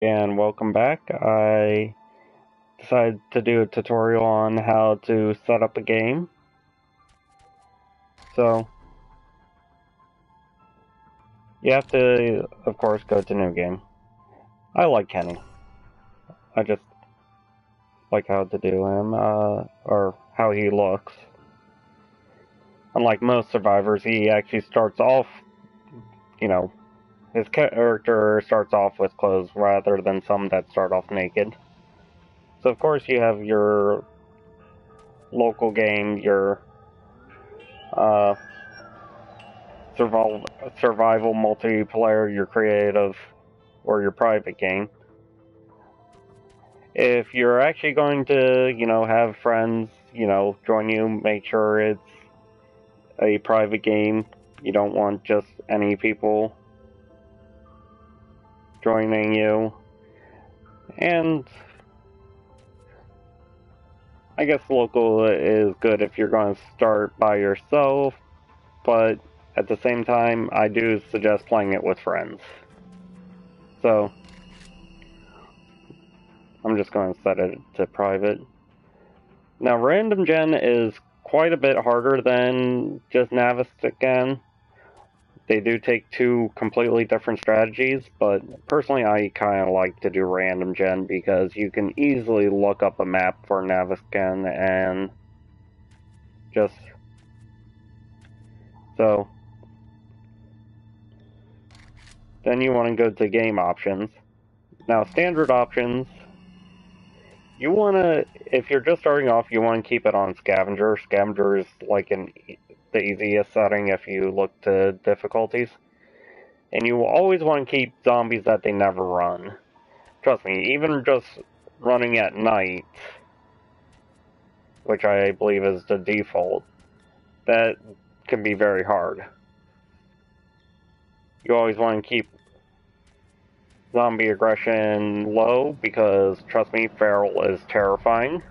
And welcome back. I decided to do a tutorial on how to set up a game. So, you have to, of course, go to New Game. I like Kenny. I just like how to do him, or how he looks. Unlike most survivors, he actually starts off, you know, his character starts off with clothes rather than some that start off naked. So, of course, you have your local game, your, uh, survival multiplayer, your creative, or your private game. If you're actually going to, have friends, join you, make sure it's a private game. You don't want just any people joining you. And I guess local is good if you're going to start by yourself, but at the same time, I do suggest playing it with friends. So, I'm just going to set it to private. Now, random gen is quite a bit harder than just Naviscan. They do take two completely different strategies, but personally I kind of like to do random gen because you can easily look up a map for Naviscan and just... So, then you want to go to game options. Now, standard options, you want to, if you're just starting off, you want to keep it on Scavenger. Scavenger is like the easiest setting if you look to difficulties. And you will always want to keep zombies that they never run. Trust me, even just running at night, which I believe is the default, that can be very hard. You always want to keep zombie aggression low because, trust me, feral is terrifying.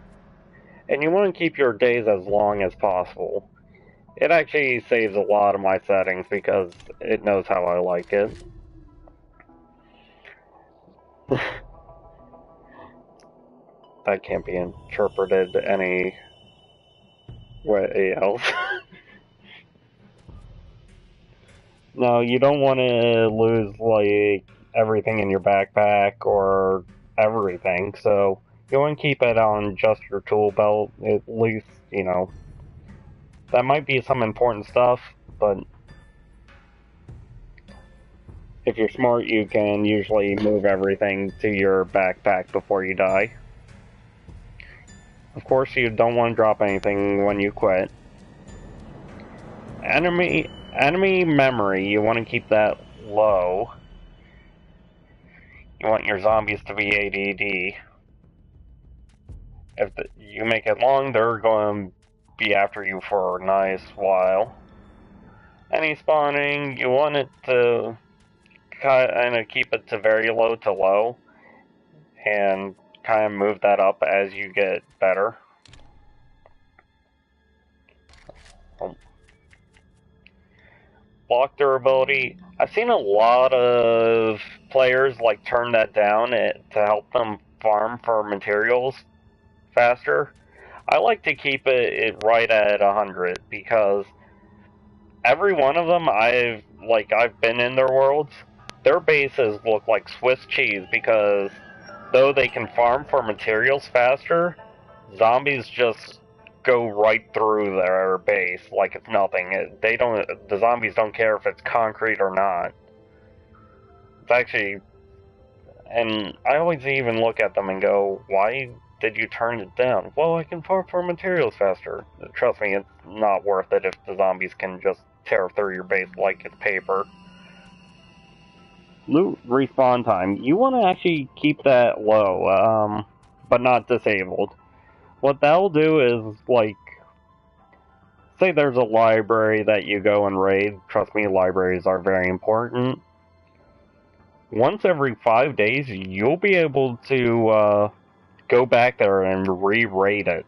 And you want to keep your days as long as possible. It actually saves a lot of my settings because it knows how I like it. That can't be interpreted any way else. No, you don't want to lose, like, everything in your backpack or everything, so you want to keep it on just your tool belt, at least, That might be some important stuff, but if you're smart, you can usually move everything to your backpack before you die. Of course, you don't want to drop anything when you quit. Enemy memory, you want to keep that low. You want your zombies to be ADD. If you make it long, they're going to be after you for a nice while. Any spawning, you want it to kind of keep it to very low to low, and kind of move that up as you get better. Block durability, I've seen a lot of players like turn that down to help them farm for materials faster. I like to keep it right at 100 because every one of them I've been in their worlds, their bases look like Swiss cheese because though they can farm for materials faster, zombies just go right through their base like it's nothing. The zombies don't care if it's concrete or not. It's actually, and I always even look at them and go, why did you turn it down? Well, I can farm for materials faster. Trust me, it's not worth it if the zombies can just tear through your base like it's paper. Loot respawn time. You want to actually keep that low, but not disabled. What that'll do is, say there's a library that you go and raid. Trust me, libraries are very important. Once every 5 days, you'll be able to, go back there and re-raid it,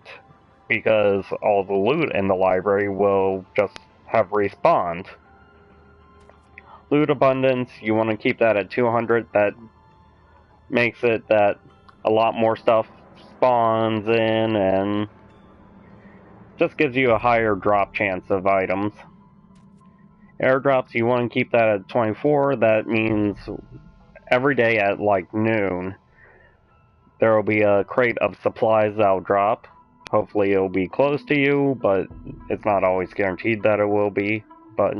because all the loot in the library will just have respawned. Loot abundance, you want to keep that at 200. That makes it that a lot more stuff spawns in and just gives you a higher drop chance of items. Airdrops, you want to keep that at 24. That means every day at like noon, there will be a crate of supplies that'll drop. Hopefully it'll be close to you, but it's not always guaranteed that it will be. But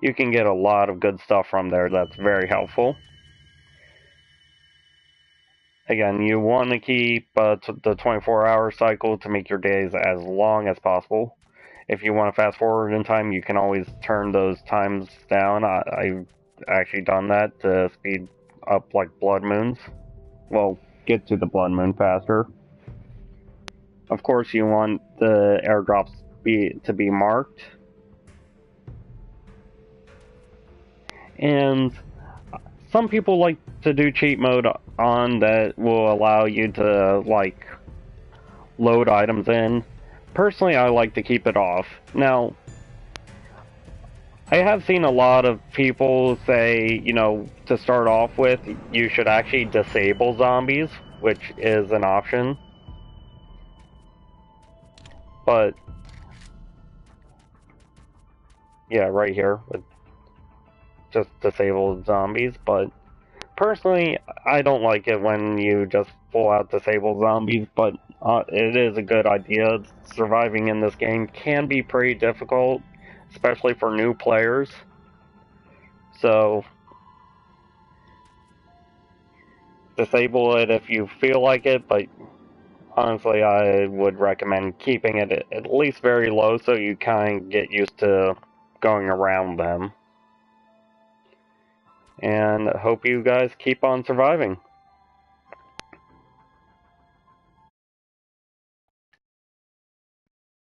you can get a lot of good stuff from there that's very helpful. Again, you want to keep the 24-hour cycle to make your days as long as possible. If you want to fast forward in time, you can always turn those times down. I've actually done that to speed up like blood moons. Well, get to the blood moon faster. Of course, you want the airdrops to be marked. And some people like to do cheat mode on that will allow you to like load items in. Personally, I like to keep it off. Now, I have seen a lot of people say, you know, to start off with, you should actually disable zombies, which is an option. But, yeah, right here, with just disabled zombies. But, personally, I don't like it when you just full out disable zombies, but it is a good idea. Surviving in this game can be pretty difficult, especially for new players. So, disable it if you feel like it, but honestly, I would recommend keeping it at least very low so you kind of get used to going around them. And hope you guys keep on surviving.